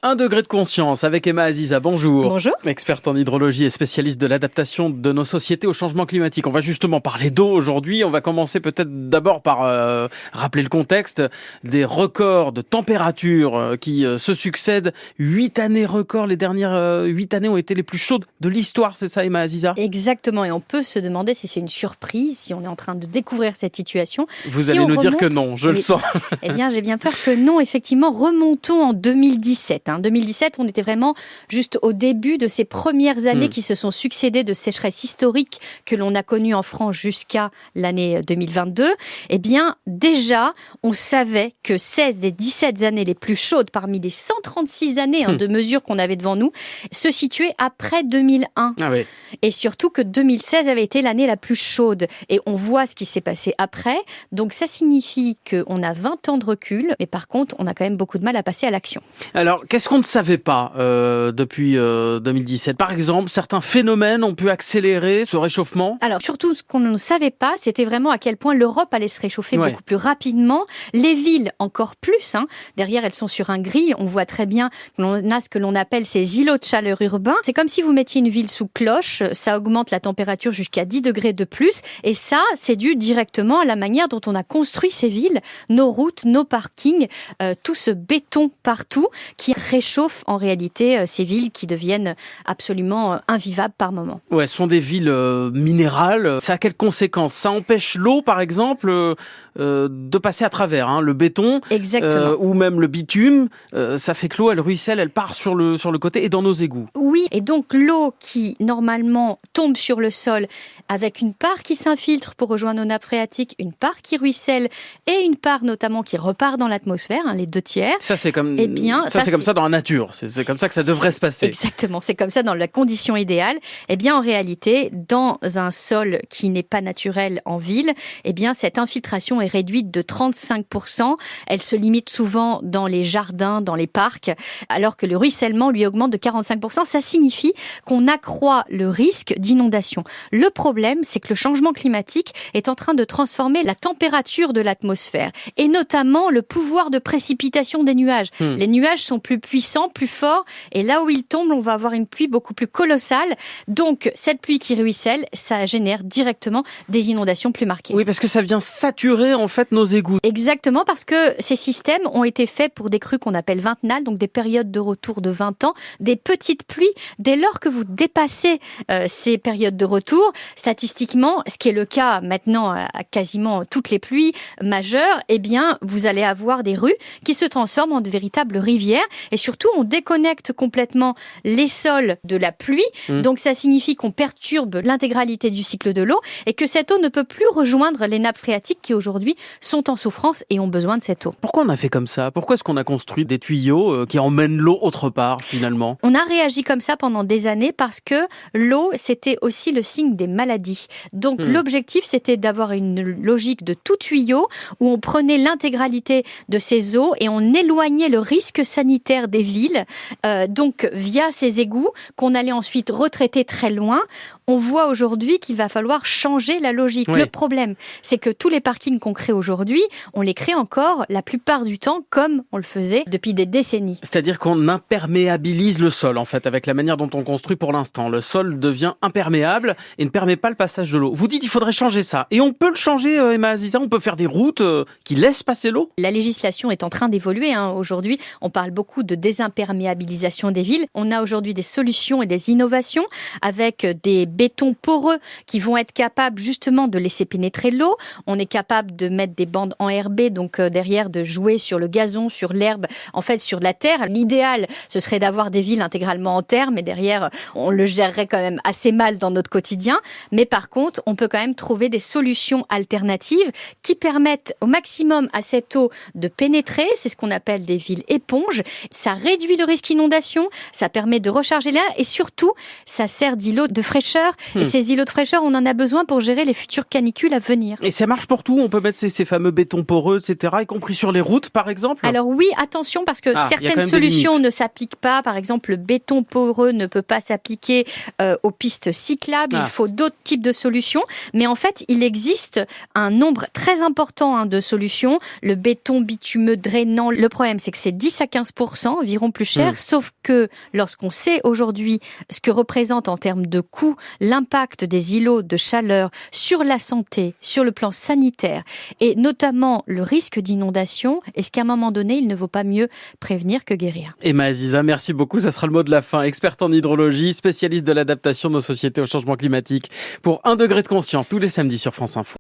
1 degré de conscience avec Emma Aziza, bonjour. Bonjour. Experte en hydrologie et spécialiste de l'adaptation de nos sociétés au changement climatique. On va justement parler d'eau aujourd'hui. On va commencer peut-être d'abord par rappeler le contexte des records de température qui se succèdent. 8 années records, les dernières 8 années ont été les plus chaudes de l'histoire, c'est ça Emma Aziza ? Exactement, et on peut se demander si c'est une surprise, si on est en train de découvrir cette situation. Vous allez nous dire que non, je le sens. Eh bien, j'ai bien peur que non, effectivement. Remontons en 2017. 2017, on était vraiment juste au début de ces premières années qui se sont succédées de sécheresse historique que l'on a connues en France jusqu'à l'année 2022. Eh bien, déjà, on savait que 16 des 17 années les plus chaudes parmi les 136 années de mesures qu'on avait devant nous se situaient après 2001. Ah oui. Et surtout que 2016 avait été l'année la plus chaude. Et on voit ce qui s'est passé après. Donc, ça signifie qu'on a 20 ans de recul. Mais par contre, on a quand même beaucoup de mal à passer à l'action. Alors, qu'est-ce qu'on ne savait pas depuis 2017 ? Par exemple, certains phénomènes ont pu accélérer ce réchauffement ? Alors, surtout, ce qu'on ne savait pas, c'était vraiment à quel point l'Europe allait se réchauffer beaucoup plus rapidement. Les villes, encore plus. Derrière, elles sont sur un gris. On voit très bien que l'on a ce que l'on appelle ces îlots de chaleur urbains. C'est comme si vous mettiez une ville sous cloche. Ça augmente la température jusqu'à 10 degrés de plus. Et ça, c'est dû directement à la manière dont on a construit ces villes, nos routes, nos parkings, tout ce béton partout qui réchauffe en réalité ces villes qui deviennent absolument invivables par moment. Ouais, ce sont des villes minérales. Ça a quelles conséquences ? Ça empêche l'eau, par exemple, de passer à travers, le béton. Exactement. Ou même le bitume. Ça fait que l'eau, elle ruisselle, elle part sur le côté et dans nos égouts. Oui, et donc l'eau qui normalement tombe sur le sol avec une part qui s'infiltre pour rejoindre nos nappes phréatiques, une part qui ruisselle et une part notamment qui repart dans l'atmosphère, les 2/3. Ça c'est comme c'est comme ça dans la nature. C'est comme ça que ça devrait se passer. Exactement, c'est comme ça dans la condition idéale. Eh bien en réalité, dans un sol qui n'est pas naturel en ville, eh bien cette infiltration est réduite de 35%. Elle se limite souvent dans les jardins, dans les parcs, alors que le ruissellement lui augmente de 45%. Ça signifie qu'on accroît le risque d'inondation. Le problème, c'est que le changement climatique est en train de transformer la température de l'atmosphère et notamment le pouvoir de précipitation des nuages. Les nuages sont plus puissants, plus forts et là où ils tombent, on va avoir une pluie beaucoup plus colossale. Donc, cette pluie qui ruisselle, ça génère directement des inondations plus marquées. Oui, parce que ça vient saturer en fait nos égouts. Exactement, parce que ces systèmes ont été faits pour des crues qu'on appelle vingtenales, donc des périodes de retour de 20 ans, des petites pluies. Dès lors que vous dépassez ces périodes de retour, statistiquement, ce qui est le cas maintenant à quasiment toutes les pluies majeures, eh bien, vous allez avoir des rues qui se transforment en de véritables rivières. Et surtout, on déconnecte complètement les sols de la pluie. Donc, ça signifie qu'on perturbe l'intégralité du cycle de l'eau et que cette eau ne peut plus rejoindre les nappes phréatiques qui aujourd'hui sont en souffrance et ont besoin de cette eau. Pourquoi on a fait comme ça ? Pourquoi est-ce qu'on a construit des tuyaux qui emmènent l'eau autre part finalement ? On a réagi comme ça pendant des années parce que l'eau, c'était aussi le signe des maladies. Donc l'objectif, c'était d'avoir une logique de tout tuyau où on prenait l'intégralité de ces eaux et on éloignait le risque sanitaire des villes. Donc via ces égouts qu'on allait ensuite retraiter très loin. On voit aujourd'hui qu'il va falloir changer la logique. Oui. Le problème, c'est que tous les parkings qu'on crée aujourd'hui, on les crée encore la plupart du temps comme on le faisait depuis des décennies. C'est-à-dire qu'on imperméabilise le sol en fait avec la manière dont on construit pour l'instant. Le sol devient imperméable et ne permet pas le passage de l'eau. Vous dites qu'il faudrait changer ça. Et on peut le changer, Emma Aziza ? On peut faire des routes qui laissent passer l'eau ? La législation est en train d'évoluer. Aujourd'hui, on parle beaucoup de désimperméabilisation des villes. On a aujourd'hui des solutions et des innovations avec des bétons poreux qui vont être capables justement de laisser pénétrer l'eau. On est capable de mettre des bandes enherbées, donc derrière de jouer sur le gazon, sur l'herbe, en fait sur la terre. L'idéal, ce serait d'avoir des villes intégralement en terre, mais derrière, on le gérerait quand même assez mal dans notre quotidien. Mais par contre, on peut quand même trouver des solutions alternatives qui permettent au maximum à cette eau de pénétrer. C'est ce qu'on appelle des villes éponges. Ça réduit le risque inondation, ça permet de recharger l'air et surtout, ça sert d'îlot de fraîcheur. Et ces îlots de fraîcheur, on en a besoin pour gérer les futures canicules à venir. Et ça marche pour tout ? On peut mettre ces fameux bétons poreux, etc., y compris sur les routes, par exemple ? Alors oui, attention, parce que certaines solutions ne s'appliquent pas. Par exemple, le béton poreux ne peut pas s'appliquer aux pistes cyclables. Il faut d'autres types de solutions. Mais en fait, il existe un nombre très important de solutions. Le béton bitumeux drainant, le problème, c'est que c'est 10 à 15%. 10% environ plus cher, sauf que lorsqu'on sait aujourd'hui ce que représente en termes de coût l'impact des îlots de chaleur sur la santé, sur le plan sanitaire, et notamment le risque d'inondation, est-ce qu'à un moment donné, il ne vaut pas mieux prévenir que guérir? Emma Aziza, merci beaucoup. Ça sera le mot de la fin. Experte en hydrologie, spécialiste de l'adaptation de nos sociétés au changement climatique. Pour 1 degré de conscience, tous les samedis sur France Info.